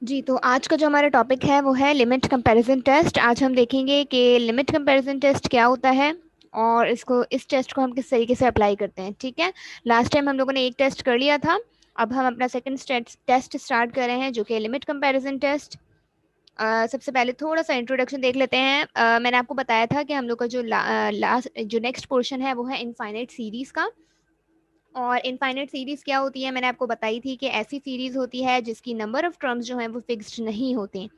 जी, तो आज का जो हमारा टॉपिक है वो है लिमिट कंपैरिजन टेस्ट। आज हम देखेंगे कि लिमिट कंपैरिजन टेस्ट क्या होता है और इस टेस्ट को हम किस तरीके से अप्लाई करते हैं। ठीक है, लास्ट टाइम हम लोगों ने एक टेस्ट कर लिया था। अब हम अपना सेकंड टेस्ट स्टार्ट कर रहे हैं जो कि लिमिट कंपैरिजन टेस्ट। सबसे पहले थोड़ा सा इंट्रोडक्शन देख लेते हैं। मैंने आपको बताया था कि हम लोग का जो लास्ट जो नेक्स्ट पोर्शन है वो है इनफाइनाइट सीरीज का। और इनफाइनाइट सीरीज क्या होती है, मैंने आपको बताई थी कि ऐसी सीरीज होती है जिसकी नंबर ऑफ टर्म्स जो है वो फिक्स्ड नहीं होती।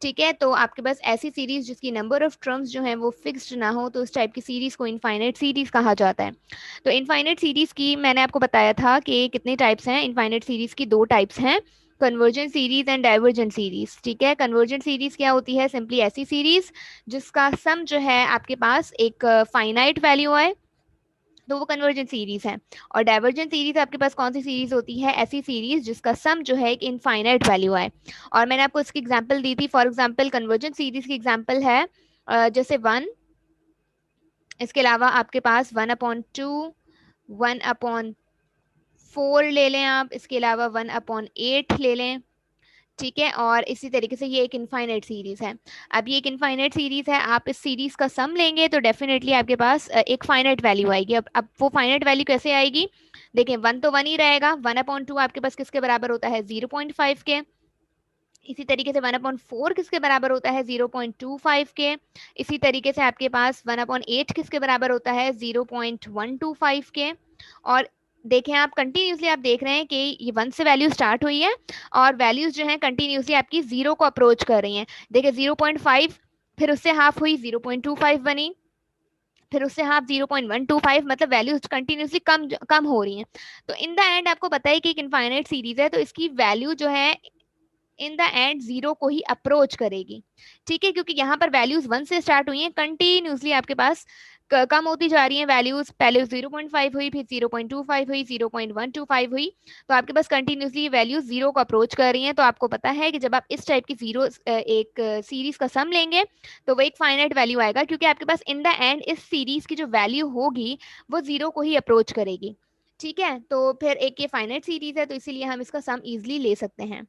ठीक है, तो आपके पास ऐसी सीरीज जिसकी नंबर ऑफ टर्म्स जो है वो फिक्स्ड ना हो तो उस टाइप की सीरीज को इनफाइनाइट सीरीज कहा जाता है। तो इनफाइनाइट सीरीज की मैंने आपको बताया था कि कितने टाइप्स हैं। इनफाइनाइट सीरीज की दो टाइप्स हैं, convergent series and divergent series. ठीक है, कन्वर्जेंट सीरीज क्या होती है, सिंपली ऐसी सीरीज जिसका सम जो है आपके पास एक फाइनाइट वैल्यू है, तो वो कन्वर्जेंट सीरीज है। और डाइवर्जेंट सीरीज आपके पास कौन सी सीरीज होती है, ऐसी सीरीज जिसका सम जो है एक इनफाइनाइट वैल्यू है। और मैंने आपको इसकी एग्जांपल दी थी। फॉर एग्जांपल कन्वर्जेंट सीरीज की एग्जांपल है जैसे वन, इसके अलावा आपके पास 1/2, 1/4 ले लें आप, इसके अलावा 1/8 ले लें। ठीक है, और इसी तरीके से ये एक इनफाइनाइट सीरीज है। अब ये एक इनफाइनाइट सीरीज है, आप इस सीरीज का सम लेंगे तो डेफिनेटली आपके पास एक फाइनाइट वैल्यू आएगी। अब वो फाइनाइट वैल्यू कैसे आएगी, देखिए वन तो वन ही रहेगा। 1/2 आपके पास किसके बराबर होता है, 0.5 के। इसी तरीके से 1/4 किसके बराबर होता है, 0.25 के। इसी तरीके से आपके पास 1/8 किसके बराबर होता है, 0.125 के। और देखें आप कंटिन्यूसली आप देख रहे हैं कि ये वन से वैल्यू स्टार्ट हुई है और वैल्यूज जो है कंटिन्यूसली आपकी जीरो को अप्रोच कर रही हैं। देखिए 0.5, फिर उससे हाफ हुई 0.25 बनी, फिर उससे हाफ 0.125, मतलब वैल्यूज कंटिन्यूसली कम कम हो रही हैं। तो इन द एंड आपको पता है कि एक इनफाइनाइट सीरीज है तो इसकी वैल्यू जो है इन द एंड जीरो को ही अप्रोच करेगी। ठीक है, क्योंकि यहाँ पर वैल्यूज वन से स्टार्ट हुई हैं, कंटिन्यूसली आपके पास कम होती जा रही हैं वैल्यूज। पहले 0.5 हुई, फिर 0.25 हुई, 0.125 हुई। तो आपके पास कंटिन्यूसली वैल्यूज जीरो को अप्रोच कर रही हैं। तो आपको पता है कि जब आप इस टाइप की एक सीरीज का सम लेंगे तो वो एक फाइनाइट वैल्यू आएगा, क्योंकि आपके पास इन द एंड इस सीरीज की जो वैल्यू होगी वो जीरो को ही अप्रोच करेगी। ठीक है, तो फिर एक ये फाइनाइट सीरीज है तो इसीलिए हम इसका सम इजिली ले सकते हैं।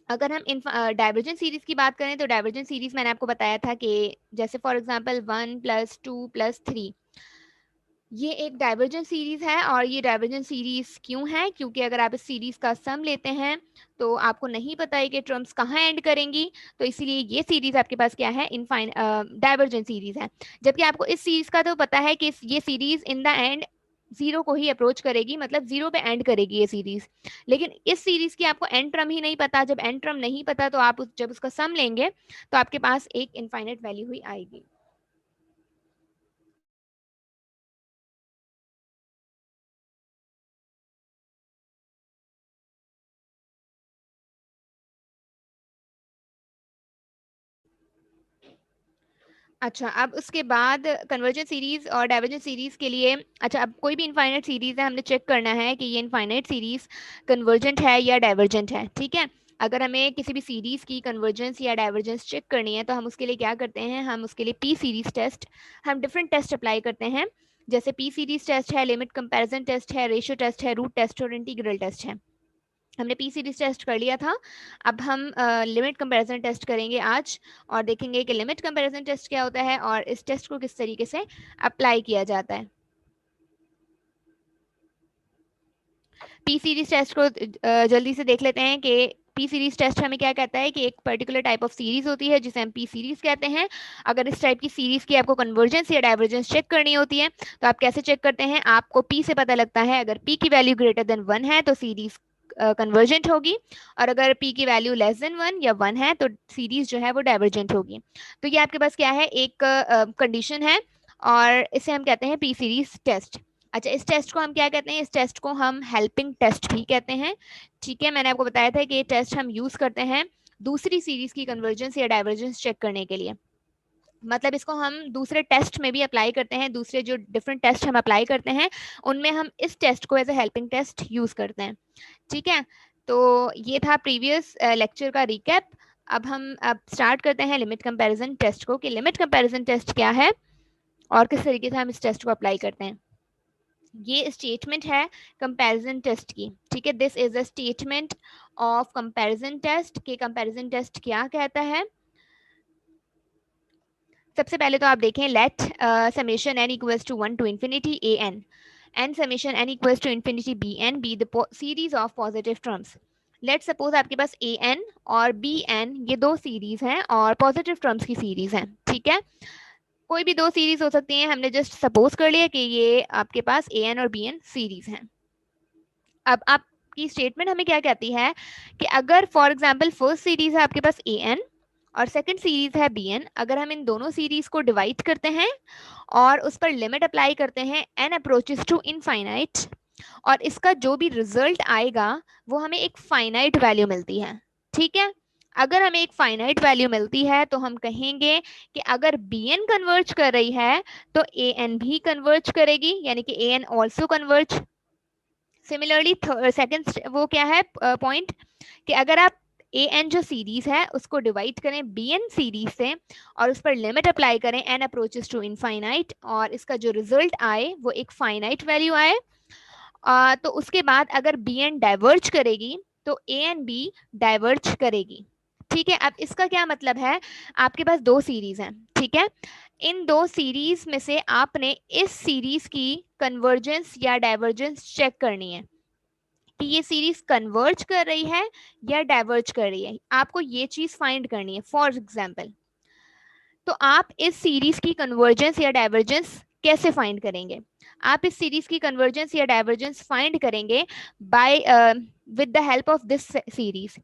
अगर हम इन डाइवर्जेंट सीरीज की बात करें तो डाइवर्जेंट सीरीज मैंने आपको बताया था कि जैसे फॉर एग्जांपल 1+2+3, ये एक डाइवर्जेंट सीरीज है। और ये डाइवर्जेंट सीरीज क्यों है, क्योंकि अगर आप इस सीरीज का सम लेते हैं तो आपको नहीं पता है कि टर्म्स कहाँ एंड करेंगी, तो इसीलिए ये सीरीज आपके पास क्या है, इनफाइन डाइवर्जेंट सीरीज है। जबकि आपको इस सीरीज का तो पता है कि ये series in the end zero को ही अप्रोच करेगी, मतलब जीरो पे एंड करेगी ये सीरीज। लेकिन इस सीरीज की आपको एंड टर्म ही नहीं पता। जब एंड टर्म नहीं पता तो आप जब उसका सम लेंगे तो आपके पास एक इनफाइनाइट वैल्यू हुई आएगी। अच्छा, अब उसके बाद कन्वर्जेंट सीरीज और डाइवर्जेंट सीरीज के लिए, अच्छा अब कोई भी इनफाइनाइट सीरीज है, हमने चेक करना है कि ये इनफाइनाइट सीरीज कन्वर्जेंट है या डाइवर्जेंट है। ठीक है, अगर हमें किसी भी सीरीज की कन्वर्जेंस या डाइवर्जेंस चेक करनी है तो हम उसके लिए क्या करते हैं, हम उसके लिए पी सीरीज टेस्ट, हम डिफरेंट टेस्ट अप्लाई करते हैं। जैसे पी सीरीज टेस्ट है, लिमिट कंपैरिजन टेस्ट है, रेशियो टेस्ट है, रूट टेस्ट और इंटीग्रल टेस्ट है। हमने पी सीरीज टेस्ट कर लिया था। अब हम लिमिट कंपैरिजन टेस्ट करेंगे आज, और देखेंगे कि लिमिट कंपैरिजन टेस्ट क्या होता है और इस टेस्ट को किस तरीके से अप्लाई किया जाता है। पी सीरीज टेस्ट को जल्दी से देख लेते हैं कि पी सीरीज टेस्ट हमें क्या कहता है कि एक पर्टिकुलर टाइप ऑफ सीरीज होती है जिसे हम पी सीरीज कहते हैं। अगर इस टाइप की सीरीज की आपको कन्वर्जेंस या डाइवर्जेंस चेक करनी होती है तो आप कैसे चेक करते हैं, आपको पी से पता लगता है अगर पी की वैल्यू ग्रेटर देन वन है तो सीरीज कन्वर्जेंट होगी, और अगर पी की वैल्यू लेस देन वन या वन है तो सीरीज जो है वो डाइवर्जेंट होगी। तो ये आपके पास क्या है, एक कंडीशन है और इसे हम कहते हैं पी सीरीज टेस्ट। अच्छा, इस टेस्ट को हम क्या कहते हैं, इस टेस्ट को हम हेल्पिंग टेस्ट भी कहते हैं। ठीक है, मैंने आपको बताया था कि ये टेस्ट हम यूज करते हैं दूसरी सीरीज की कन्वर्जेंस या डाइवर्जेंस चेक करने के लिए। मतलब इसको हम दूसरे टेस्ट में भी अप्लाई करते हैं, दूसरे जो डिफरेंट टेस्ट हम अप्लाई करते हैं उनमें हम इस टेस्ट को as a helping test use करते हैं। ठीक है, तो ये था प्रीवियस लेक्चर का रिकैप। अब स्टार्ट करते हैं लिमिट कंपैरिजन टेस्ट को, कि लिमिट कंपैरिजन टेस्ट क्या है और किस तरीके से हम इस टेस्ट को अप्लाई करते हैं। ये स्टेटमेंट है कंपैरिजन टेस्ट की, ठीक है। This is a statement of comparison test के कंपैरिजन टेस्ट क्या कहता है। सबसे पहले तो आप देखें, let summation n equals to 1 to infinity a n and summation n equals to infinity b n be the series of positive terms. Let suppose आपके पास a n और b n ये दो सीरीज हैं और पॉजिटिव टर्म्स की series हैं, ठीक है। कोई भी दो सीरीज हो सकती हैं, हमने जस्ट सपोज कर लिया कि ये आपके पास a n और b n सीरीज हैं। अब आपकी स्टेटमेंट हमें क्या कहती है कि अगर फॉर एग्जाम्पल फर्स्ट सीरीज है आपके पास ए एन और सेकंड सीरीज है बी एन, अगर हम इन दोनों सीरीज को डिवाइड करते हैं और उस पर लिमिट अप्लाई करते हैं एन अप्रोचेस टू इनफाइनाइट, और इसका जो भी रिजल्ट आएगा वो हमें एक फाइनाइट वैल्यू मिलती है, ठीक है। अगर हमें एक फाइनाइट वैल्यू मिलती है तो हम कहेंगे कि अगर बी एन कन्वर्ज कर रही है तो ए एन भी कन्वर्ज करेगी, यानी कि a n also converge. Similarly second वो क्या है पॉइंट, कि अगर आप ए एन जो सीरीज है उसको डिवाइड करें बी एन सीरीज से और उस पर लिमिट अप्लाई करें एन अप्रोचेस टू इनफाइनाइट और इसका जो रिजल्ट आए वो एक फाइनाइट वैल्यू आए, तो उसके बाद अगर बी एन डाइवर्ज करेगी तो ए एन बी डाइवर्ज करेगी, ठीक है। अब इसका क्या मतलब है, आपके पास दो सीरीज हैं, ठीक है। इन दो सीरीज में से आपने इस सीरीज की कन्वर्जेंस या डाइवर्जेंस चेक करनी है कि ये सीरीज कन्वर्ज कर रही है या डाइवर्ज कर रही है, आपको ये चीज फाइंड करनी है। फॉर एग्जाम्पल, तो आप इस सीरीज की कन्वर्जेंस या डाइवर्जेंस कैसे फाइंड करेंगे। आप इस सीरीज की कन्वर्जेंस या डाइवर्जेंस फाइंड करेंगे by with the help of this series.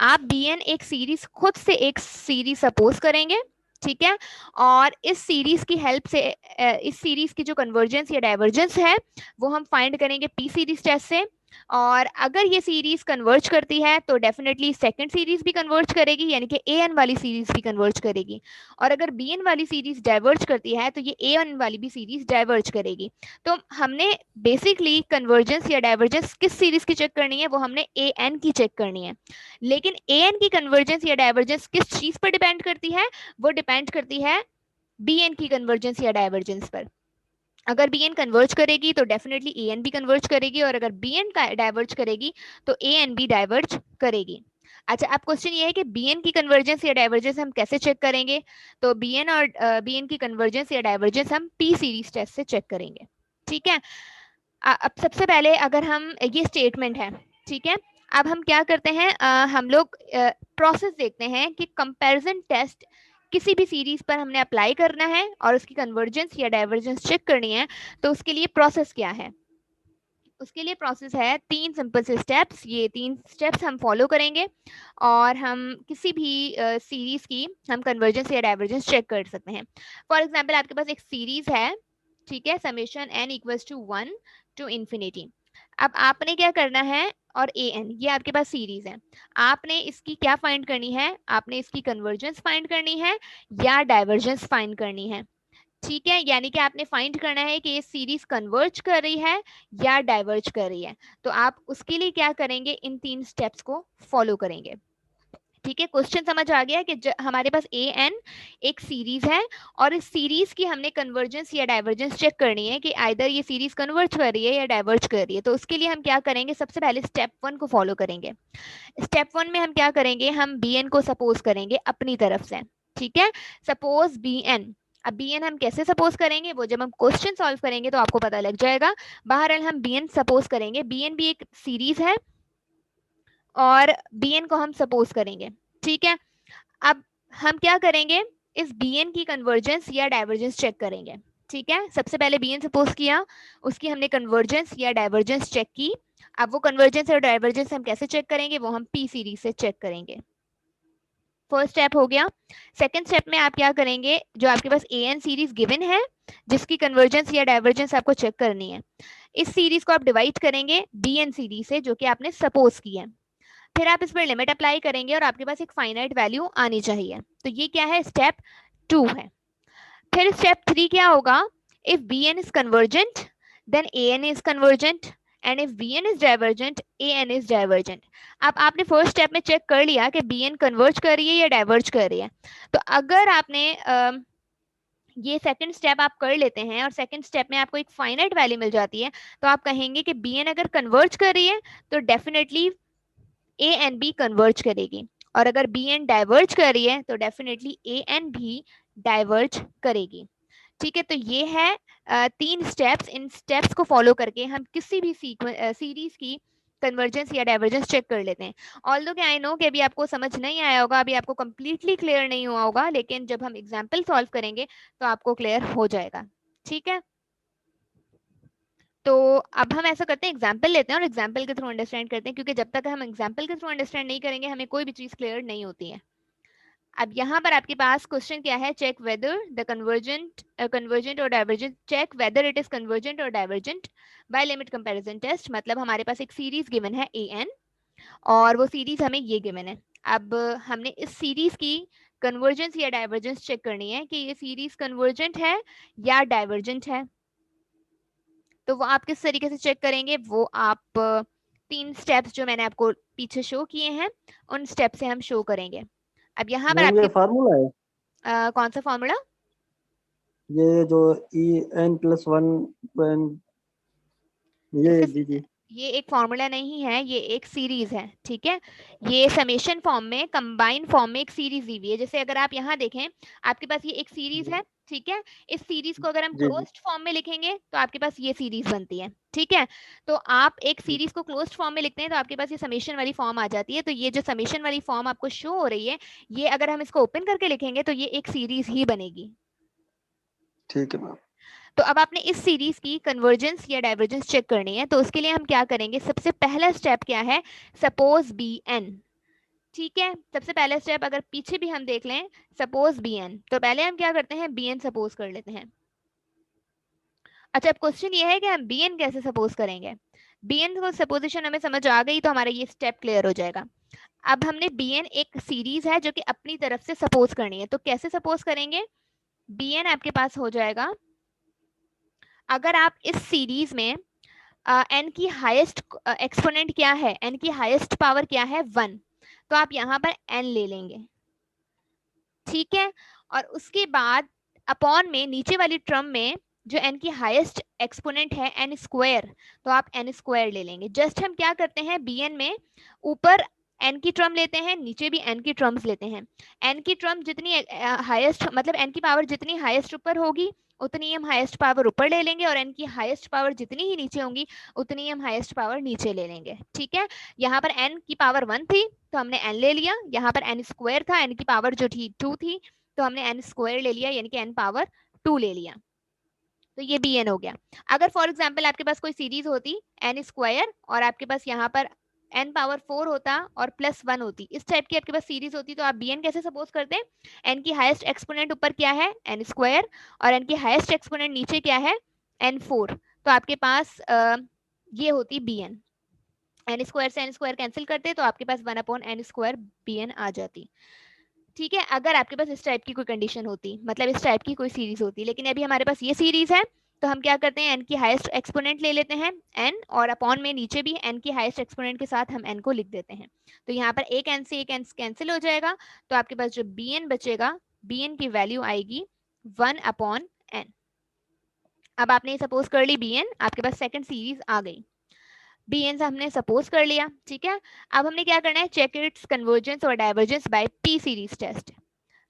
आप बी एन एक सीरीज खुद से एक सीरीज सपोज करेंगे, ठीक है, और इस सीरीज की हेल्प से इस सीरीज की जो कन्वर्जेंस या डाइवर्जेंस है वो हम फाइंड करेंगे पी सीरीज टेस्ट से। और अगर ये सीरीज कन्वर्ज करती है तो डेफिनेटली सेकंड सीरीज भी कन्वर्ज करेगी, यानी कि ए एन वाली सीरीज भी कन्वर्ज करेगी। और अगर बी एन वाली सीरीज डाइवर्ज करती है तो ये ए एन वाली भी सीरीज डाइवर्ज करेगी। तो हमने बेसिकली कन्वर्जेंस या डाइवर्जेंस किस सीरीज की चेक करनी है, वो हमने ए एन की चेक करनी है। लेकिन ए एन की कन्वर्जेंस या डाइवर्जेंस किस चीज पर डिपेंड करती है, वो डिपेंड करती है बी एन की कन्वर्जेंस या डाइवर्जेंस पर। अगर बी एन कन्वर्ज करेगी तो डेफिनेटली ए एन भी कन्वर्ज करेगी, और अगर बी एन डाइवर्ज करेगी तो ए एन भी डाइवर्ज करेगी। अच्छा, अब क्वेश्चन ये है कि बी एन की कन्वर्जेंस या डाइवर्जेंस हम कैसे चेक करेंगे। तो बी एन और बी एन की कन्वर्जेंस या डाइवर्जेंस हम पी सीरीज टेस्ट से चेक करेंगे, ठीक है। अब सबसे पहले अगर हम ये स्टेटमेंट है, ठीक है, अब हम क्या करते हैं, हम लोग प्रोसेस देखते हैं कि कंपैरिजन टेस्ट किसी भी सीरीज पर हमने अप्लाई करना है और उसकी कन्वर्जेंस या डाइवर्जेंस चेक करनी है, तो उसके लिए प्रोसेस क्या है। उसके लिए प्रोसेस है तीन सिंपल से स्टेप्स, ये तीन स्टेप्स हम फॉलो करेंगे और हम किसी भी सीरीज की हम कन्वर्जेंस या डाइवर्जेंस चेक कर सकते हैं। फॉर एग्जांपल, आपके पास एक सीरीज है, ठीक है, summation n equals to 1 to infinity. अब आपने क्या करना है, और ए एन ये आपके पास सीरीज है, आपने इसकी क्या फाइंड करनी है, आपने इसकी कन्वर्जेंस फाइंड करनी है या डाइवर्जेंस फाइंड करनी है, ठीक है। यानी कि आपने फाइंड करना है कि ये सीरीज कन्वर्ज कर रही है या डाइवर्ज कर रही है। तो आप उसके लिए क्या करेंगे, इन तीन स्टेप्स को फॉलो करेंगे, ठीक है। क्वेश्चन समझ आ गया कि हमारे पास ए एन एक सीरीज है और इस सीरीज की हमने कन्वर्जेंस या डाइवर्जेंस चेक करनी है कि आइदर ये सीरीज कन्वर्ज कर रही है या डाइवर्ज कर रही है। तो उसके लिए हम क्या करेंगे, सबसे पहले स्टेप 1 को फॉलो करेंगे। स्टेप 1 में हम क्या करेंगे, हम बी एन को सपोज करेंगे अपनी तरफ से, ठीक है। सपोज बी एन, अब बी एन हम कैसे सपोज करेंगे, वो जब हम क्वेश्चन सॉल्व करेंगे तो आपको पता लग जाएगा। बहरहाल हम बी एन सपोज करेंगे, बी एन भी एक सीरीज है और बी एन को हम सपोज करेंगे, ठीक है। अब हम क्या करेंगे, इस बी एन की कन्वर्जेंस या डाइवर्जेंस चेक करेंगे, ठीक है। सबसे पहले बी एन सपोज किया, उसकी हमने कन्वर्जेंस या डाइवर्जेंस चेक की। अब वो कन्वर्जेंस और डाइवर्जेंस हम कैसे चेक करेंगे, वो हम पी सीरीज से चेक करेंगे। फर्स्ट स्टेप हो गया। सेकंड स्टेप में आप क्या करेंगे, जो आपके पास ए एन सीरीज गिवन है जिसकी कन्वर्जेंस या डाइवर्जेंस आपको चेक करनी है, इस सीरीज को आप डिवाइड करेंगे बी एन सीरीज से जो कि आपने सपोज की है। फिर आप इस पर लिमिट अप्लाई करेंगे और आपके पास एक फाइनाइट वैल्यू आनी चाहिए। तो ये क्या है, स्टेप 2 है। फिर स्टेप 3 क्या होगा, if b n is convergent then a n is convergent and if b n is divergent a n is divergent. अब आपने फर्स्ट स्टेप में चेक कर लिया कि बी एन कन्वर्ज कर रही है या डाइवर्ज कर रही है। तो अगर आपने ये सेकंड स्टेप आप कर लेते हैं और सेकंड स्टेप में आपको एक फाइनाइट वैल्यू मिल जाती है, तो आप कहेंगे कि बी एन अगर कन्वर्ज कर रही है तो definitely A N B converge करेगी, और अगर बी एन डाइवर्ज कर रही है तो डेफिनेटली ए एन भी डाइवर्ज करेगी। ठीक है, तो ये है 3 स्टेप्स। इन स्टेप्स को फॉलो करके हम किसी भी सीरीज की कन्वर्जेंस या डाइवर्जेंस चेक कर लेते हैं। ऑल्दो कि आई नो कि अभी आपको समझ नहीं आया होगा, अभी आपको कंप्लीटली क्लियर नहीं हुआ होगा, लेकिन जब हम एग्जाम्पल सॉल्व करेंगे तो आपको क्लियर हो जाएगा। ठीक है, तो अब हम ऐसा करते हैं, एग्जाम्पल लेते हैं और एग्जाम्पल के थ्रू अंडरस्टैंड करते हैं, क्योंकि जब तक हम एग्जाम्पल के थ्रू अंडरस्टैंड नहीं करेंगे हमें कोई भी चीज क्लियर नहीं होती है। अब यहाँ पर आपके पास क्वेश्चन क्या है, चेक वेदर द कन्वर्जेंट और divergent, check whether it is convergent और divergent by limit comparison test. मतलब हमारे पास एक सीरीज गिवन है ए एन और वो सीरीज हमें ये गिवन है। अब हमने इस सीरीज की कन्वर्जेंस या डाइवर्जेंस चेक करनी है कि ये सीरीज कन्वर्जेंट है या डाइवर्जेंट है। तो वो आप किस तरीके से चेक करेंगे, वो आप 3 स्टेप्स जो मैंने आपको पीछे शो किए हैं उन स्टेप से हम शो करेंगे। अब यहाँ पर मैम ये आपके फार्मूला है, कौन सा फॉर्मूला? ये जो ई एन प्लस वन, ये इसे दीजिए। ये एक फॉर्मूला नहीं है, ये एक सीरीज है। ठीक है, ये समेशन फॉर्म में, कंबाइन फॉर्म में एक सीरीज दी हुई है। जैसे अगर आप यहाँ देखें, आपके पास ये एक सीरीज है। ठीक है, इस सीरीज को अगर हम जी जी। क्लोज्ड फॉर्म में लिखेंगे तो आपके पास ये सीरीज बनती है। ठीक है, तो आप एक सीरीज को क्लोज्ड फॉर्म में लिखते हैं तो आपके पास ये समेशन वाली फॉर्म आ जाती है। तो ये जो समेशन वाली फॉर्म आपको शो हो रही है, ये अगर हम इसको ओपन करके लिखेंगे तो ये एक सीरीज ही बनेगी। ठीक है मैम। तो अब आपने इस सीरीज की कन्वर्जेंस या डाइवर्जेंस चेक करनी है, तो उसके लिए हम क्या करेंगे, सबसे पहला स्टेप क्या है, सपोज बी एन। ठीक है, सबसे पहला स्टेप अगर पीछे भी हम देख लें, सपोज बी एन, तो पहले हम क्या करते हैं, बी एन सपोज कर लेते हैं। अच्छा, अब क्वेश्चन ये है कि हम बी एन कैसे सपोज करेंगे। बी एन को सपोजिशन हमें समझ आ गई तो हमारा ये स्टेप क्लियर हो जाएगा। अब हमने बी एन एक सीरीज है जो कि अपनी तरफ से सपोज करनी है, तो कैसे सपोज करेंगे, बी एन आपके पास हो जाएगा, अगर आप इस सीरीज में एन की हाईएस्ट एक्सपोनेंट क्या है, एन की हाईएस्ट पावर क्या है, 1, तो आप यहाँ पर एन ले लेंगे। ठीक है, और उसके बाद अपॉन में नीचे वाली टर्म में जो एन की हाईएस्ट एक्सपोनेंट है एन स्क्वायर, तो आप एन स्क्वायर ले लेंगे। जस्ट हम क्या करते हैं, बी एन में ऊपर एन की टर्म लेते हैं, नीचे भी एन की टर्म्स लेते हैं। एन की टर्म जितनी हाईएस्ट, मतलब एन की पावर जितनी हाईएस्ट ऊपर होगी उतनी हम हाईएस्ट पावर ऊपर ले लेंगे, और एन की हाईएस्ट पावर जितनी ही नीचे होंगी उतनी हम हाईएस्ट पावर नीचे ले लेंगे। ठीक है, यहाँ पर एन की पावर 1 थी तो हमने एन ले लिया, यहाँ पर एन स्क्वायर था, एन की पावर जो थी 2 थी तो हमने एन स्क्वायर ले लिया, यानी कि एन पावर 2 ले लिया। तो ये बी एन हो गया। अगर फॉर एग्जाम्पल आपके पास कोई सीरीज होती एन स्क्वायर और आपके पास यहाँ पर एन पावर 4 होता और प्लस 1 होती, इस टाइप की आपके पास सीरीज होती, तो आप बी एन कैसे सपोज करते हैं, एन की हाईएस्ट एक्सपोनेंट ऊपर क्या है, एन स्क्वायर, और एन की हाईएस्ट एक्सपोनेंट नीचे क्या है, एन 4, तो आपके पास ये होती बी एन। एन स्क्वायर से एन स्क्वायर कैंसिल करते तो आपके पास 1/n² बी एन आ जाती। ठीक है, अगर आपके पास इस टाइप की कोई कंडीशन होती, मतलब इस टाइप की कोई सीरीज होती, लेकिन अभी हमारे पास ये सीरीज है, तो हम क्या करते हैं, एन की हाईएस्ट एक्सपोनेंट ले लेते हैं एन, और अपॉन में नीचे भी एन की हाईएस्ट एक्सपोनेंट के साथ हम एन को लिख देते हैं। तो यहाँ पर एक एन से एक एन कैंसिल हो जाएगा, तो आपके पास जो बी एन बचेगा, बी एन की वैल्यू आएगी 1/n। अब आपने सपोज कर ली बी एन, आपके पास सेकंड सीरीज आ गई, बी एन से हमने सपोज कर लिया। ठीक है, अब हमने क्या करना है, चेक इट्स कन्वर्जेंस और divergence by p series test.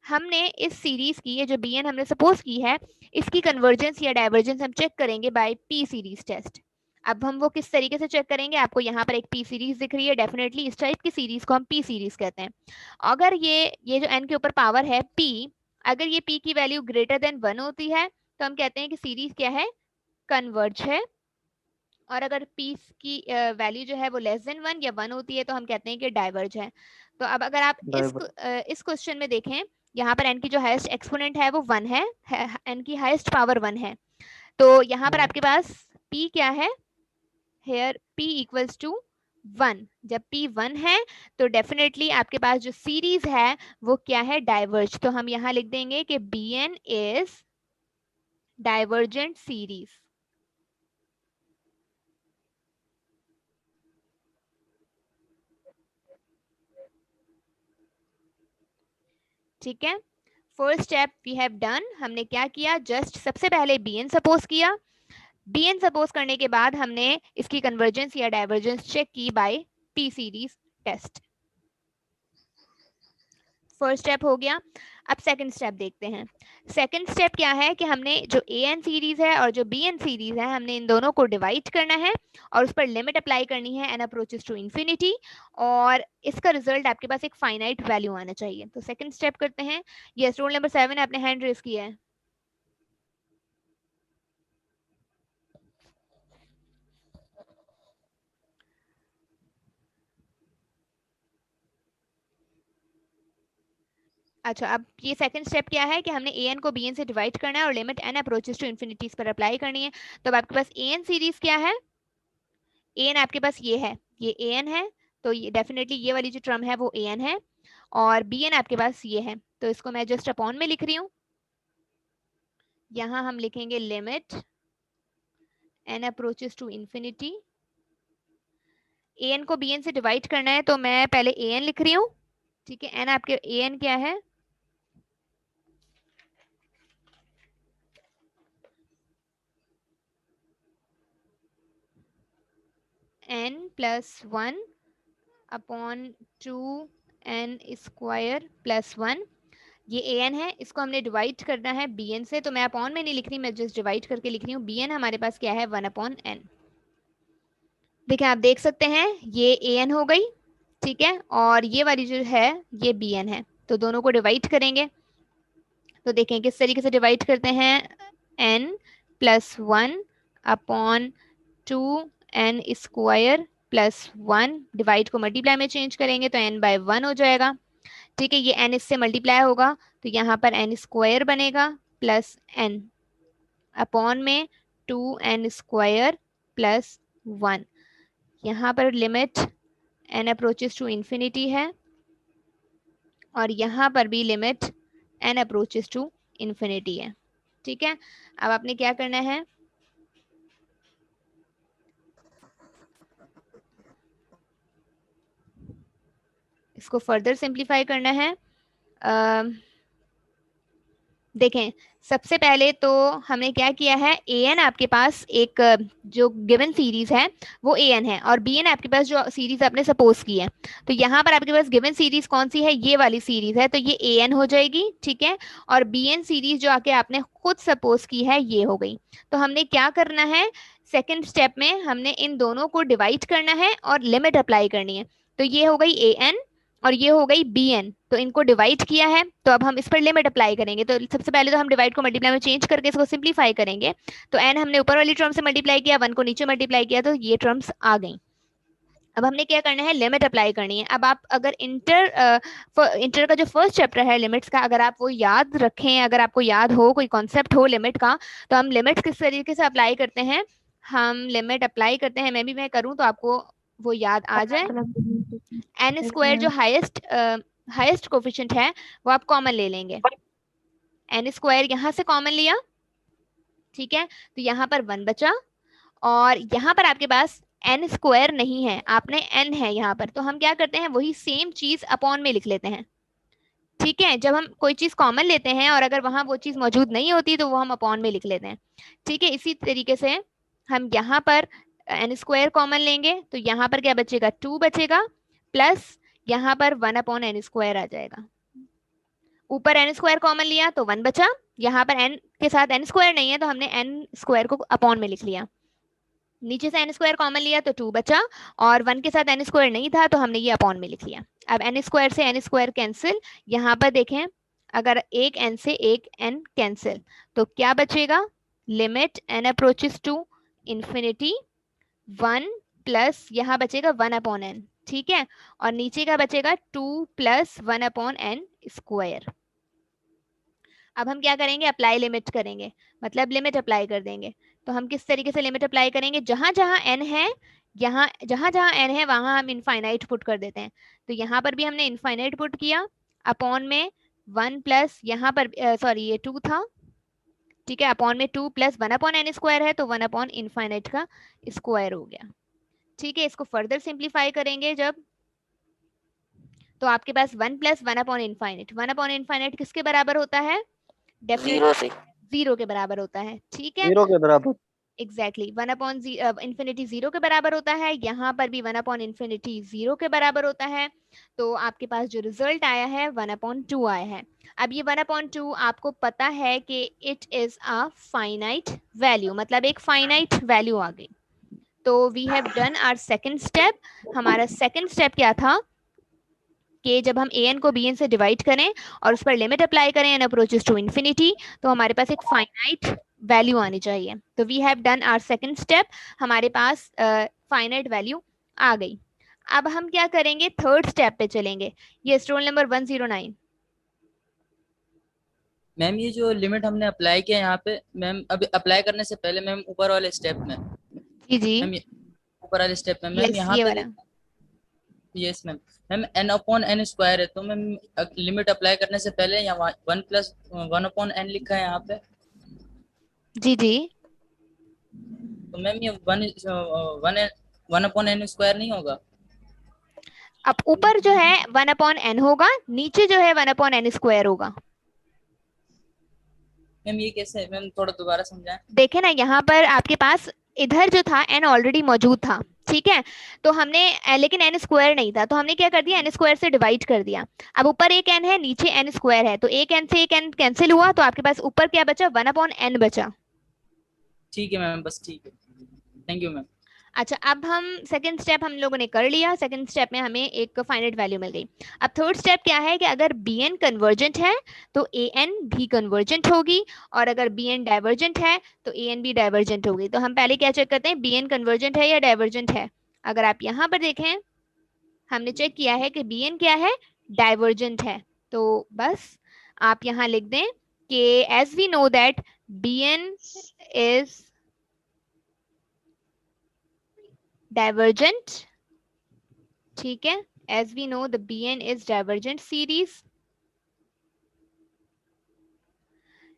हमने इस सीरीज की, ये जो बी एन हमने सपोज की है, इसकी कन्वर्जेंस या डाइवर्जेंस हम चेक करेंगे बाय पी सीरीज टेस्ट। अब हम वो किस तरीके से चेक करेंगे, आपको यहाँ पर एक पी सीरीज दिख रही है, डेफिनेटली इस टाइप की सीरीज को हम पी सीरीज कहते हैं। अगर ये जो एन के ऊपर पावर है पी, अगर ये पी की वैल्यू ग्रेटर देन 1 होती है तो हम कहते हैं कि सीरीज क्या है, कन्वर्ज है। और अगर पी की वैल्यू जो है वो लेस देन 1 या 1 होती है तो हम कहते हैं कि डाइवर्ज है। तो अब अगर आप ड्राइवर। इस क्वेश्चन में देखें, यहाँ पर एन की जो हाईएस्ट एक्सपोनेंट है वो 1 है, एन की हाईएस्ट पावर 1 है, तो यहाँ पर आपके पास p क्या है, हेयर p इक्वल्स टू 1। जब p 1 है तो डेफिनेटली आपके पास जो सीरीज है वो क्या है, डाइवर्ज। तो हम यहाँ लिख देंगे कि b n is divergent series. ठीक है, first step we have done, हमने क्या किया, जस्ट सबसे पहले bn सपोज किया, bn सपोज करने के बाद हमने इसकी कन्वर्जेंस या डाइवर्जेंस चेक की by p series test. First step हो गया। अब सेकंड स्टेप देखते हैं। सेकंड स्टेप क्या है कि हमने जो an सीरीज है और जो bn सीरीज है, हमने इन दोनों को डिवाइड करना है और उस पर लिमिट अप्लाई करनी है n अप्रोचेस टू इंफिनिटी, और इसका रिजल्ट आपके पास एक फाइनाइट वैल्यू आना चाहिए। तो सेकंड स्टेप करते हैं। यस, रोल नंबर 7 आपने हैंड रेज किया है। अच्छा, अब ये सेकंड स्टेप क्या है कि हमने an को bn से डिवाइड करना है और limit n approaches to infinity इस पर अप्लाई करनी है। तो अब आपके पास an सीरीज क्या है, an आपके पास ये है, ये an है, तो ये डेफिनेटली ये वाली जो टर्म है वो an है, और bn आपके पास ये है, तो इसको मैं जस्ट अपॉन में लिख रही हूँ। यहां हम लिखेंगे limit n approaches to infinity, an को bn से डिवाइड करना है तो मैं पहले an लिख रही हूँ, ठीक है। n आपके an क्या है, n plus 1 upon 2n square plus 1, ये an है, इसको हमने डिवाइड करना है bn से, तो मैं अपॉन में नहीं लिख रही, मैं जस्ट डिवाइड करके लिख रही हूँ। bn हमारे पास क्या है, 1 अपॉन n। देखिए आप देख सकते हैं ये an हो गई, ठीक है, और ये वाली जो है ये bn है, तो दोनों को डिवाइड करेंगे। तो देखें किस तरीके से डिवाइड करते हैं, n plus 1 upon 2n square plus 1, divide को मल्टीप्लाई में चेंज करेंगे तो n बाय 1 हो जाएगा, ठीक है। ये n इससे मल्टीप्लाई होगा तो यहाँ पर n स्क्वायर बनेगा प्लस n अपॉन में 2n स्क्वायर प्लस 1। यहाँ पर limit n approaches to infinity है और यहाँ पर भी limit n approaches to infinity है, ठीक है। अब आपने क्या करना है, इसको फर्दर सिंप्लीफाई करना है। देखें सबसे पहले तो हमने क्या किया है, an आपके पास एक जो गिवन सीरीज है वो an है, और bn आपके पास जो सीरीज आपने सपोज की है, तो यहाँ पर आपके पास गिवन सीरीज कौन सी है, ये वाली सीरीज है, तो ये an हो जाएगी, ठीक है। और bn सीरीज जो आके आपने खुद सपोज की है ये हो गई। तो हमने क्या करना है, सेकेंड स्टेप में हमने इन दोनों को डिवाइड करना है और लिमिट अप्लाई करनी है। तो ये हो गई an और ये हो गई bn, तो इनको डिवाइड किया है, तो अब हम इस पर लिमिट अप्लाई करेंगे। तो सबसे पहले तो हम डिवाइड को मल्टीप्लाई में चेंज करके इसको सिंप्लीफाई करेंगे। तो n हमने ऊपर वाली टर्म से मल्टीप्लाई किया, 1 को नीचे मल्टीप्लाई किया, तो ये टर्म्स आ गई। अब हमने क्या करना है, लिमिट अप्लाई करनी है। अब आप अगर इंटर का जो फर्स्ट चैप्टर है लिमिट्स का, अगर आप वो याद रखें, अगर आपको याद हो कोई कॉन्सेप्ट हो लिमिट का, तो हम लिमिट किस तरीके से अप्लाई करते हैं, हम लिमिट अप्लाई करते हैं, मैं करूँ तो आपको वो याद आ जाए। n स्क्वायर जो हाईएस्ट कोफिशिएंट है वो आप कॉमन ले लेंगे, n स्क्वायर यहाँ से कॉमन लिया, ठीक है, तो यहाँ पर 1 बचा, और यहाँ पर आपके पास n स्क्वायर नहीं है, आपने n है यहाँ पर, तो हम क्या करते हैं वही सेम चीज अपॉन में लिख लेते हैं, ठीक है। जब हम कोई चीज कॉमन लेते हैं और अगर वहां वो चीज मौजूद नहीं होती तो वो हम अपॉन में लिख लेते हैं, ठीक है। इसी तरीके से हम यहाँ पर n स्क्वायर कॉमन लेंगे तो यहाँ पर क्या बचेगा, 2 बचेगा, प्लस यहाँ पर 1 अपॉन n स्क्वायर आ जाएगा। ऊपर n स्क्वायर कॉमन लिया तो 1 बचा, यहाँ पर n के साथ n स्क्वायर नहीं है तो हमने n स्क्वायर को अपॉन में लिख लिया, नीचे से n स्क्वायर कॉमन लिया तो 2 बचा, और 1 के साथ n स्क्वायर नहीं था तो हमने ये अपॉन में लिख लिया। अब n स्क्वायर से n स्क्वायर कैंसिल, यहाँ पर देखें अगर एक n से एक n कैंसिल तो क्या बचेगा, limit n approaches to infinity 1 plus यहाँ बचेगा 1 अपॉन n, ठीक है, और नीचे का बचेगा 2 प्लस 1 अपॉन n स्क्वायर। अब हम क्या करेंगे, अप्लाई लिमिट करेंगे, मतलब लिमिट अप्लाई कर देंगे। तो हम किस तरीके से लिमिट अप्लाई करेंगे, जहां जहां n है, यहाँ जहां जहां n है वहां हम इनफाइनाइट पुट कर देते हैं। तो यहाँ पर भी हमने इनफाइनाइट पुट किया, अपॉन में 1 प्लस यहाँ पर सॉरी ये 2 था, ठीक है, अपॉन में 2 प्लस 1 अपॉन n स्क्वायर है तो 1 अपॉन इनफाइनाइट का स्क्वायर हो गया, ठीक है। इसको फर्दर सिंप्लीफाई करेंगे जब, तो आपके पास 1 प्लस 1/इनफाइनाइट, 1/इनफाइनाइट किसके बराबर होता है? डेफिनेटली जीरो से। 0 के बराबर होता है, ठीक है। 0 के बराबर। एग्जैक्टली 1/इन्फिनिटी 0 के बराबर होता है, यहाँ पर भी 1/इन्फिनिटी 0 के बराबर होता है। तो आपके पास जो रिजल्ट आया है 1/2 आया है। अब ये 1/2 आपको पता है कि it is a finite value, मतलब एक फाइनाइट वैल्यू आ गई। तो we have done our second step. हमारा सेकंड स्टेप क्या था कि जब हम an को bn से डिवाइड करें और उस पर लिमिट अप्लाई करें एन अप्रोचेस टू इन्फिनिटी, तो हमारे पास एक फाइनाइट वैल्यू आनी चाहिए। तो we have done our second step, हमारे पास फाइनाइट वैल्यू आ गई। अब हम क्या करेंगे, थर्ड स्टेप पे चलेंगे। ये रोल नंबर 109। मैम ये जो लिमिट हमने अप्लाई किया यहाँ पे मैम, अभी अप्लाई करने से पहले मैम ऊपर वाले स्टेप में, जी जी, मैम ऊपर वाले स्टेप में मैम यस यहाँ ये पे वाला। यस मैम, मैम n/n² है, तो मैम लिमिट अप्लाई करने से पहले यहाँ 1 प्लस 1/n लिखा है यहाँ पे। जी जी, तो मैम ये 1/n² नहीं होगा? अब ऊपर जो है 1/n होगा, नीचे जो है 1/n² होगा। मैम ये कैसे है मैम, थोड़ा दोबारा समझाएं। देखे ना, यहाँ पर आपके पास इधर जो था n ऑलरेडी मौजूद था, ठीक है। तो हमने लेकिन n² नहीं था, तो हमने क्या कर दिया, n² से डिवाइड कर दिया। अब ऊपर एक n है, नीचे n² है, तो एक n से एक n कैंसिल हुआ, तो आपके पास ऊपर क्या बचा, 1/n बचा। ठीक है मैम, बस ठीक है, थैंक यू मैम। अच्छा, अब हम सेकंड स्टेप हम लोगों ने कर लिया। सेकंड स्टेप में हमें एक फाइनाइट वैल्यू मिल गई। अब थर्ड स्टेप क्या है कि अगर bn कन्वर्जेंट है तो an भी कन्वर्जेंट होगी, और अगर bn डाइवर्जेंट है तो an भी डाइवर्जेंट होगी। तो हम पहले क्या चेक करते हैं, bn कन्वर्जेंट है या डाइवर्जेंट है। अगर आप यहाँ पर देखें, हमने चेक किया है कि bn क्या है, डाइवर्जेंट है। तो बस आप यहाँ लिख दें कि as we know that bn is divergent, ठीक है। as we know the bn is divergent series,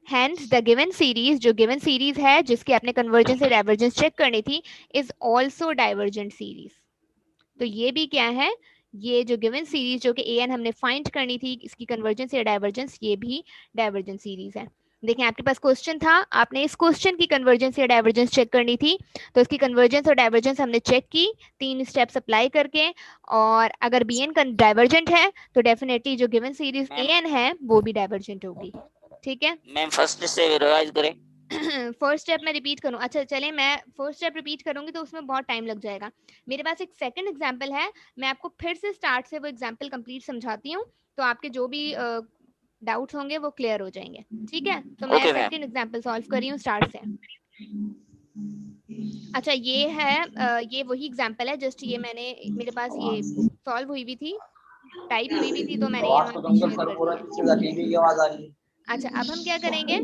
hence the given series, जो given series है जिसकी आपने convergence या divergence चेक करनी थी, is also divergent series। तो ये भी क्या है, ये जो गिवन सीरीज जो कि an हमने फाइंड करनी थी, इसकी कन्वर्जेंस या डाइवर्जेंस, ये भी डाइवर्जेंट सीरीज है। देखें, आपके पास क्वेश्चन था, आपने इस क्वेश्चन की कन्वर्जेंस या डाइवर्जेंस चेक करनी थी, तो इसकी कन्वर्जेंस और डाइवर्जेंस हमने चेक की 3 स्टेप्स अप्लाई करके। और अगर bn का डाइवर्जेंट है तो डेफिनेटली जो गिवन सीरीज an है वो भी डाइवर्जेंट होगी, ठीक है। मैम फर्स्ट से रिवाइज करें। फर्स्ट स्टेप मैं रिपीट करूं, अच्छा चलें, मैं फर्स्ट स्टेप रिपीट करूंगी तो उसमें बहुत टाइम लग जाएगा। मेरे पास एक सेकंड एग्जांपल है, मैं आपको फिर से स्टार्ट से वो एग्जांपल कंप्लीट समझाती हूँ, तो आपके जो भी डाउट्स होंगे वो क्लियर हो जाएंगे, ठीक है। तो मैं okay ma'am. Second example solve कर रही हूँ स्टार्ट से। अच्छा, ये है ये वही एग्जांपल है, जस्ट ये मैंने, मेरे पास ये सॉल्व हुई थी, टाइप हुई भी थी, तो मैंने यहाँ पे शेयर कर दी है। अच्छा, अब हम क्या करेंगे,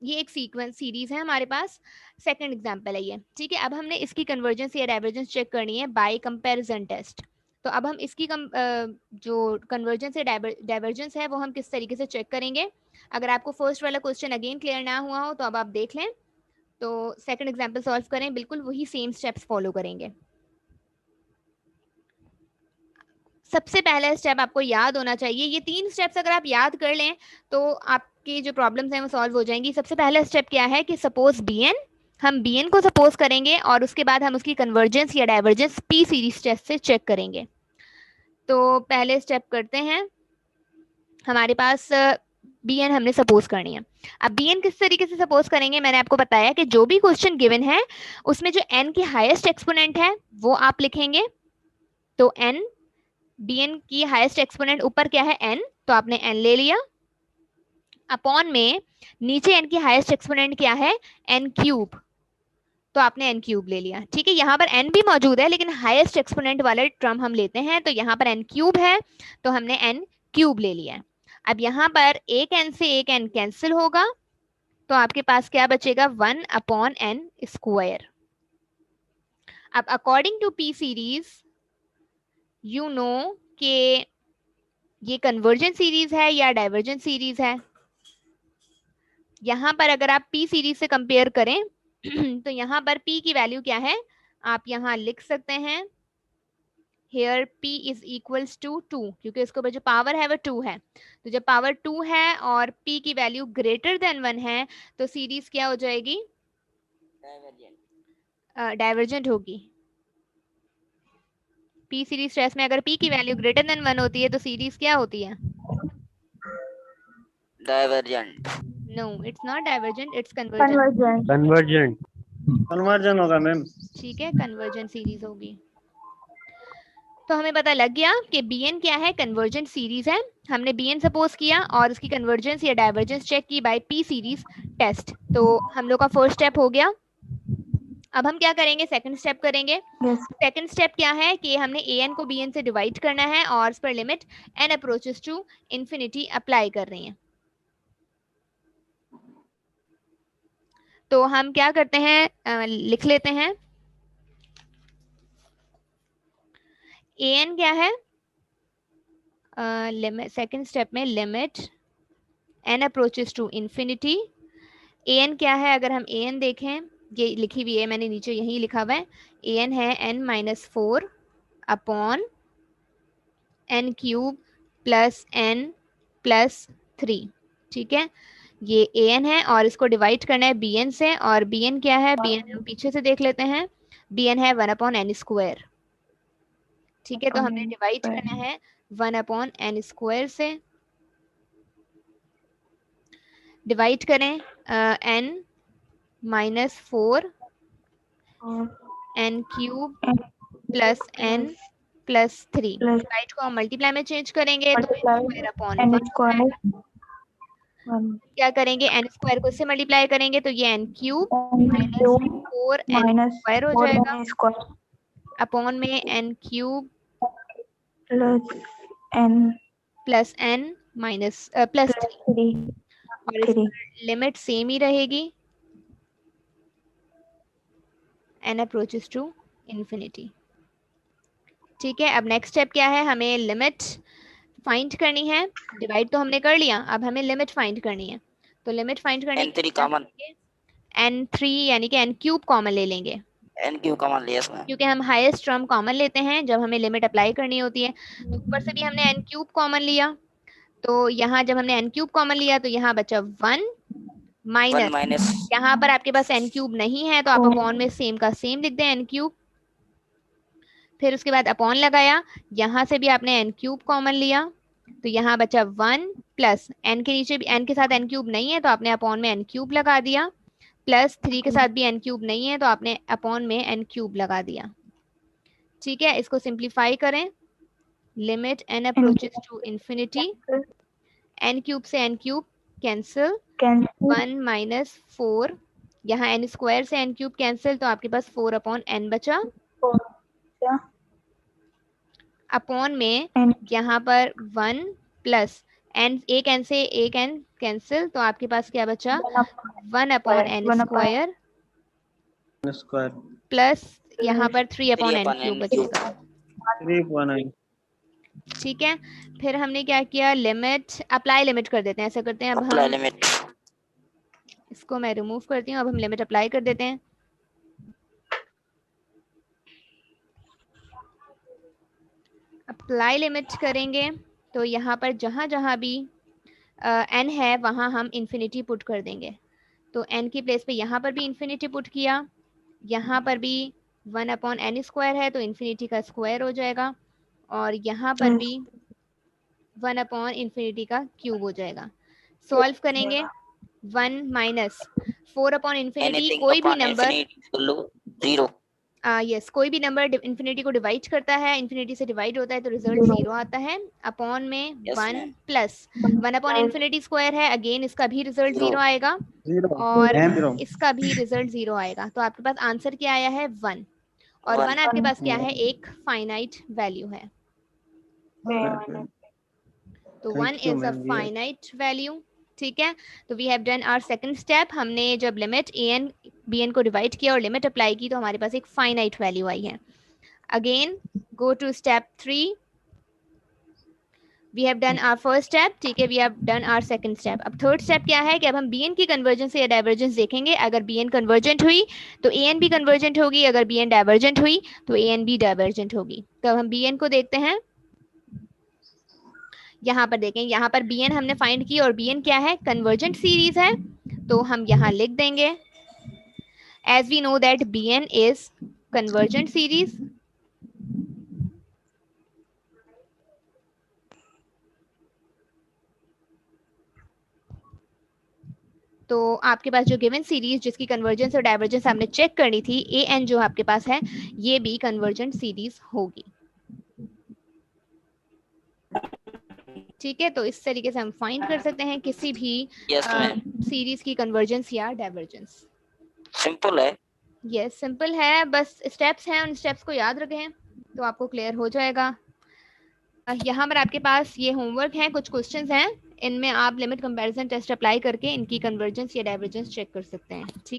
ये एक सीक्वेंस सीरीज है हमारे पास, सेकंड एग्जांपल है ये, ठीक है। अब हमने इसकी कन्वर्जेंस या डाइवर्जेंस चेक करनी है बाय कंपैरिजन टेस्ट। तो अब हम इसकी जो कन्वर्जेंस या डाइवर्जेंस है वो हम किस तरीके से चेक करेंगे। अगर आपको फर्स्ट वाला क्वेश्चन अगेन क्लियर ना हुआ हो तो अब आप देख लें, तो सेकंड एग्जांपल सॉल्व करें, बिल्कुल वही सेम स्टेप्स फॉलो करेंगे। सबसे पहला स्टेप आपको याद होना चाहिए, ये 3 स्टेप्स अगर आप याद कर लें तो आपकी जो प्रॉब्लम्स हैं वो सॉल्व हो जाएंगी। सबसे पहला स्टेप क्या है कि सपोज bn, हम bn को सपोज करेंगे और उसके बाद हम उसकी कन्वर्जेंस या डाइवर्जेंस p सीरीज टेस्ट से चेक करेंगे। तो पहले स्टेप करते हैं, हमारे पास bn हमने सपोज करनी है। अब bn किस तरीके से सपोज करेंगे, मैंने आपको बताया कि जो भी क्वेश्चन गिवन है उसमें जो n की हाईएस्ट एक्सपोनेंट है वो आप लिखेंगे। तो n, bn की हाईएस्ट एक्सपोनेंट ऊपर क्या है n, तो आपने n ले लिया, अपॉन में नीचे n की हाईएस्ट एक्सपोनेंट क्या है, n क्यूब, तो आपने n क्यूब ले लिया, ठीक है। यहाँ पर n भी मौजूद है लेकिन हाईएस्ट एक्सपोनेंट वाले टर्म हम लेते हैं, तो यहाँ पर n क्यूब है तो हमने n क्यूब ले लिया। अब यहाँ पर एक n से एक n कैंसिल होगा, तो आपके पास क्या बचेगा, 1/n²। अब according to p series you know कि ये कन्वर्जेंट सीरीज है या डाइवर्जेंट सीरीज है। यहाँ पर अगर आप p सीरीज से कंपेयर करें तो यहाँ पर p की वैल्यू क्या है, आप यहाँ लिख सकते हैं here p is equals to 2, क्योंकि इसके ऊपर जो पावर है वो 2 है। तो जब पावर 2 है और p की वैल्यू ग्रेटर देन 1 है तो सीरीज क्या हो जाएगी? डाइवर्जेंट होगी। p सीरीज टेस्ट में अगर p की वैल्यू ग्रेटर देन 1 होती है तो सीरीज क्या होती है? Divergent. No, it's not divergent, it's convergent. Convergent. Convergent. Convergent होगा मैम। ठीक है, कन्वर्जेंट सीरीज होगी। तो हमें पता लग गया कि bn क्या है? कन्वर्जेंट सीरीज है। हमने bn सपोज किया और उसकी कन्वर्जेंस या डाइवर्जेंस चेक की बाय p सीरीज टेस्ट। तो हम लोग का फर्स्ट स्टेप हो गया। अब हम क्या करेंगे? सेकंड स्टेप करेंगे। यस। सेकंड स्टेप क्या है कि हमने an को bn से डिवाइड करना है और इस पर limit n approaches to infinity apply कर रही है। तो हम क्या करते हैं, लिख लेते हैं। an क्या है? लिमिट, सेकंड स्टेप में limit n approaches to infinity. an क्या है? अगर हम an देखें, ये लिखी हुई है, मैंने नीचे यही लिखा हुआ है। an है n-4 upon n cube plus n plus 3। ठीक है, ये an है और इसको डिवाइड करना है bn से। और bn क्या है? bn हम पीछे से देख लेते हैं। bn है 1/n²। ठीक है, तो हमने डिवाइड करना है 1/n² से। डिवाइड करें n-4 n cube plus n plus 3। Divide को हम मल्टीप्लाई में चेंज करेंगे तो n²/1 क्या करेंगे? n² को इससे मल्टीप्लाई करेंगे तो ये n क्यूब माइनस 4n² हो जाएगा अपॉन में n cube plus n minus plus 3 और इस लिमिट सेम ही रहेगी n अप्रोचेस टू इंफिनिटी। ठीक है, अब नेक्स्ट स्टेप क्या है? हमें लिमिट फाइंड करनी है। डिवाइड तो हमने कर लिया, अब हमें लिमिट फाइंड करनी है। तो लिमिट फाइंड करने के n3 लिए कॉमन, n3 यानी कि n क्यूब कॉमन ले लेंगे, n3 कॉमन लिया इसमें। क्योंकि हम हाईएस्ट टर्म कॉमन लेते हैं जब हमें लिमिट अप्लाई करनी होती है। तो ऊपर से भी हमने n क्यूब कॉमन लिया, तो यहाँ जब हमने n क्यूब कॉमन लिया तो यहाँ बचा 1 1 माइनस, माइनस यहाँ पर आपके पास n क्यूब नहीं है तो आप अपॉन में सेम का सेम लिख दें n क्यूब। फिर उसके बाद अपॉन लगाया, यहाँ से भी आपने n क्यूब कॉमन लिया तो यहाँ बचा 1 प्लस n के नीचे भी n के साथ n क्यूब नहीं है तो आपने अपॉन में n क्यूब लगा दिया, प्लस 3 के साथ भी n क्यूब नहीं है तो आपने अपॉन में n क्यूब लगा दिया। ठीक है, इसको सिंप्लीफाई करें। Limit n approaches to infinity, n cube से n क्यूब कैंसिल, 1 माइनस 4, यहाँ n² से n क्यूब कैंसिल तो आपके पास 4/n बचा अपॉन में यहाँ पर 1 प्लस n, एक n से एक n कैंसिल तो आपके पास क्या बचा? 1/n² स्क्वायर प्लस यहाँ पर 3/n³ 3/n³ बचेगा। 3/9। ठीक है, फिर हमने क्या किया? लिमिट अप्लाई, लिमिट कर देते हैं। ऐसा करते हैं, अब अप्लाई हम लिमिट, इसको मैं रिमूव करती हूँ। अब हम लिमिट अप्लाई कर देते हैं। अप्लाई लिमिट करेंगे तो यहाँ पर जहाँ जहाँ भी n है वहाँ हम इंफिनिटी पुट कर देंगे। तो n की प्लेस पे यहाँ पर भी इंफिनिटी पुट किया, यहाँ पर भी 1/n² है तो इंफिनिटी का स्क्वायर हो जाएगा, और यहाँ पर भी 1/इंफिनिटी का क्यूब हो जाएगा। सॉल्व करेंगे 1 माइनस 4/इंफिनिटी, एनीथिंग कोई भी अपॉन नंबर इंफिनिटी 0। यस, कोई भी नंबर इंफिनिटी को डिवाइड करता है, इंफिनिटी से डिवाइड होता है तो रिजल्ट 0 आता है। अपॉन में Yes, 1 ma'am. प्लस 1/इंफिनिटी² है, अगेन इसका भी रिजल्ट 0 Zero. आएगा जीरो और जीरो इसका भी रिजल्ट 0 आएगा। तो आपके पास आंसर क्या आया है? 1। और 1 आपके पास क्या है? एक फाइनाइट वैल्यू है। तो 1 Thank you, is a ma'am. Finite value. ठीक है, तो we have done our second step. हमने जब लिमिट an bn को डिवाइड किया और लिमिट अप्लाई की तो हमारे पास एक फाइनाइट वैल्यू आई है। Again go to step 3। We have done our first step, ठीक है, we have done our second step. अब थर्ड स्टेप क्या है कि अब हम bn की कन्वर्जेंस या डाइवर्जेंस देखेंगे। अगर bn कन्वर्जेंट हुई तो an भी कन्वर्जेंट होगी, अगर bn डाइवर्जेंट हुई तो an भी डाइवर्जेंट होगी। तो अब हम bn को देखते हैं, यहाँ पर देखें, यहाँ पर bn हमने फाइंड की और bn क्या है, कन्वर्जेंट सीरीज है, तो हम यहाँ लिख देंगे as we know that bn is convergent series, तो आपके पास जो गिवन सीरीज जिसकी कन्वर्जेंस और डाइवर्जेंस आपने चेक करनी थी, ए एन जो आपके पास है, ये भी कन्वर्जेंट सीरीज होगी। ठीक है, तो इस तरीके से हम फाइंड कर सकते हैं किसी भी यस मैम, सीरीज की कन्वर्जेंस या डाइवर्जेंस। सिंपल है। यस सिंपल है, बस स्टेप्स हैं, उन स्टेप्स को याद रखें तो आपको क्लियर हो जाएगा। यहाँ पर आपके पास ये होमवर्क है, कुछ क्वेश्चंस हैं, इनमें आप लिमिट कंपैरिजन टेस्ट अप्लाई करके इनकी कन्वर्जेंस या डाइवर्जेंस चेक कर सकते हैं। ठीक।